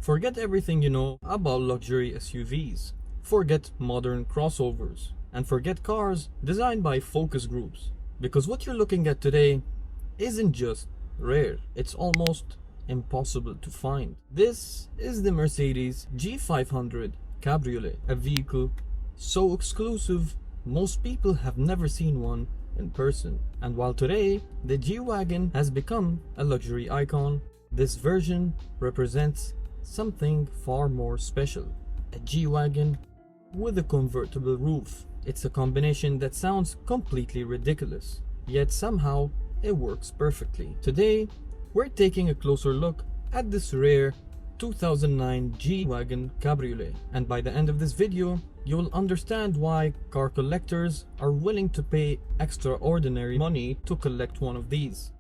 Forget everything you know about luxury SUVs. Forget modern crossovers. And forget cars designed by focus groups. Because what you're looking at today isn't just rare, it's almost impossible to find. This is the Mercedes G500 Cabriolet, a vehicle so exclusive most people have never seen one in person. And while today the G-Wagon has become a luxury icon, this version represents something far more special. A G-Wagon with a convertible roof. It's a combination that sounds completely ridiculous, yet somehow it works perfectly. Today, we're taking a closer look at this rare 2009 G-Wagon Cabriolet, and by the end of this video, you will understand why car collectors are willing to pay extraordinary money to collect one of these.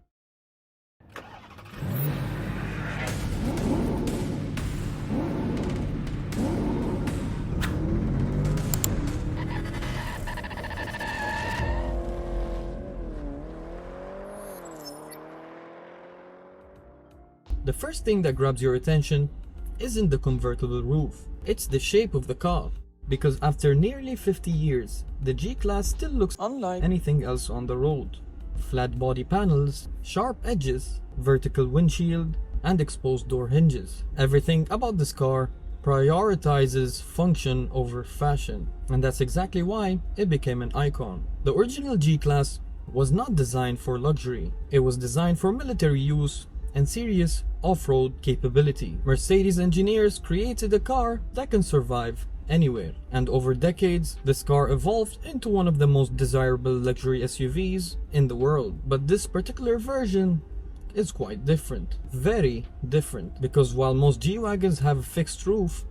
The first thing that grabs your attention isn't the convertible roof, it's the shape of the car. Because after nearly 50 years, the G-Class still looks unlike anything else on the road. Flat body panels, sharp edges, vertical windshield, and exposed door hinges. Everything about this car prioritizes function over fashion, and that's exactly why it became an icon. The original G-Class was not designed for luxury, it was designed for military use and serious off-road capability. Mercedes engineers created a car that can survive anywhere, and over decades this car evolved into one of the most desirable luxury SUVs in the world. But this particular version is quite different, very different, because while most G-Wagons have a fixed roof,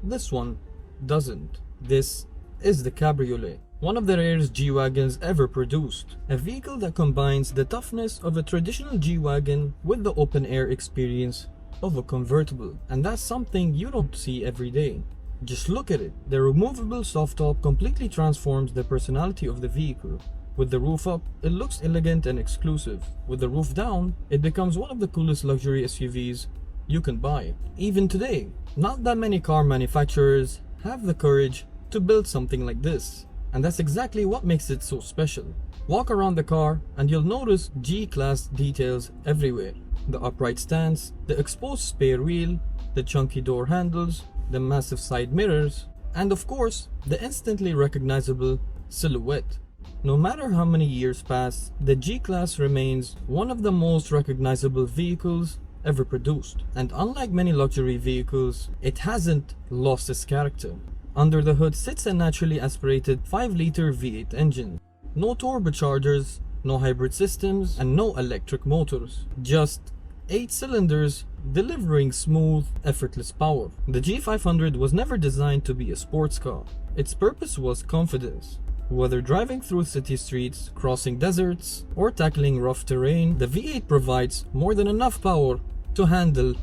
this one doesn't. This is the Cabriolet, one of the rarest G-Wagons ever produced, a vehicle that combines the toughness of a traditional G-Wagon with the open-air experience of a convertible, and that's something you don't see every day. Just look at it. The removable soft top completely transforms the personality of the vehicle. With the roof up, it looks elegant and exclusive. With the roof down, it becomes one of the coolest luxury SUVs you can buy. Even today, not that many car manufacturers have the courage to build something like this. And that's exactly what makes it so special. Walk around the car and you'll notice G-Class details everywhere. The upright stance, the exposed spare wheel, the chunky door handles, the massive side mirrors, and of course, the instantly recognizable silhouette. No matter how many years pass, the G-Class remains one of the most recognizable vehicles ever produced. And unlike many luxury vehicles, it hasn't lost its character. Under the hood sits a naturally aspirated 5-liter V8 engine. No turbochargers, no hybrid systems, and no electric motors. Just 8 cylinders delivering smooth, effortless power. The G500 was never designed to be a sports car. Its purpose was confidence. Whether driving through city streets, crossing deserts, or tackling rough terrain, the V8 provides more than enough power to handle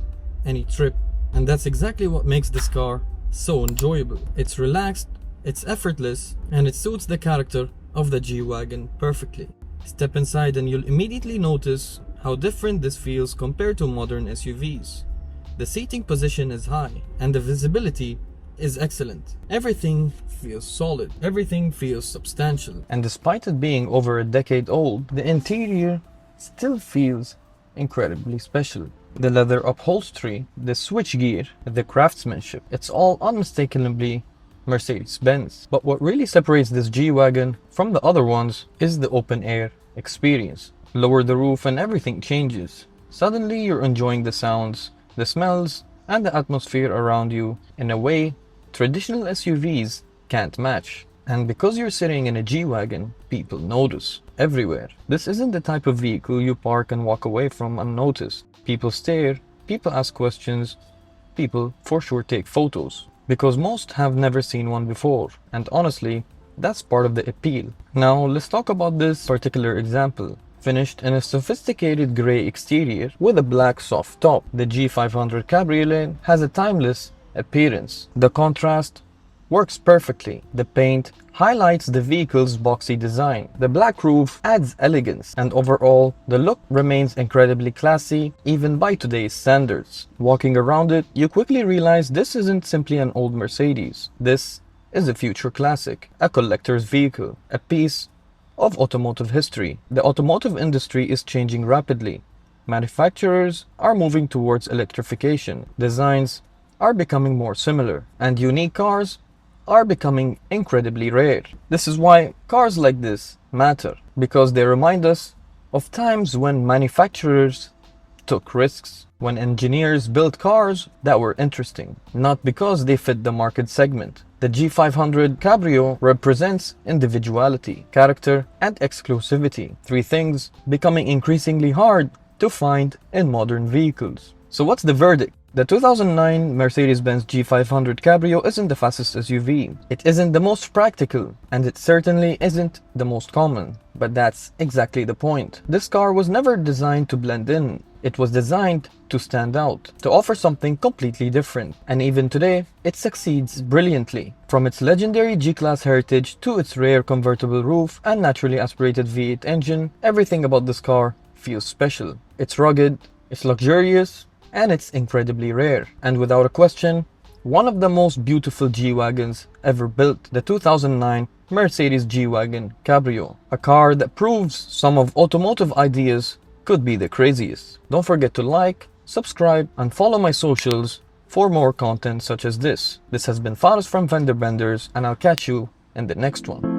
any trip. And that's exactly what makes this car so enjoyable. It's relaxed, it's effortless, and it suits the character of the G-Wagon perfectly. Step inside and you'll immediately notice how different this feels compared to modern SUVs. The seating position is high, and the visibility is excellent. Everything feels solid, everything feels substantial. And despite it being over a decade old, the interior still feels incredibly special. The leather upholstery, the switchgear, the craftsmanship, it's all unmistakably Mercedes-Benz. But what really separates this G-Wagon from the other ones is the open-air experience. Lower the roof and everything changes. Suddenly you're enjoying the sounds, the smells, and the atmosphere around you in a way traditional SUVs can't match. And because you're sitting in a G-Wagon, people notice everywhere. This isn't the type of vehicle you park and walk away from unnoticed. People stare, people ask questions, people for sure take photos. Because most have never seen one before, and honestly, that's part of the appeal. Now let's talk about this particular example. Finished in a sophisticated grey exterior with a black soft top, the G500 Cabriolet has a timeless appearance. The contrast works perfectly. The paint highlights the vehicle's boxy design. The black roof adds elegance, and overall, the look remains incredibly classy, even by today's standards. Walking around it, you quickly realize this isn't simply an old Mercedes. This is a future classic, a collector's vehicle, a piece of automotive history. The automotive industry is changing rapidly. Manufacturers are moving towards electrification. Designs are becoming more similar, and unique cars are becoming incredibly rare. This is why cars like this matter, because they remind us of times when manufacturers took risks, when engineers built cars that were interesting, not because they fit the market segment. The G500 Cabriolet represents individuality, character, and exclusivity, three things becoming increasingly hard to find in modern vehicles. So what's the verdict? The 2009 Mercedes-Benz G500 Cabriolet isn't the fastest SUV. It isn't the most practical, and it certainly isn't the most common. But that's exactly the point. This car was never designed to blend in. It was designed to stand out, to offer something completely different. And even today, it succeeds brilliantly. From its legendary G-Class heritage to its rare convertible roof and naturally aspirated V8 engine, everything about this car feels special. It's rugged, it's luxurious, and it's incredibly rare. And without a question, one of the most beautiful G-Wagons ever built, the 2009 Mercedes G-Wagen Cabriolet. A car that proves some of automotive ideas could be the craziest. Don't forget to like, subscribe, and follow my socials for more content such as this. This has been Faris from Fender Benders, and I'll catch you in the next one.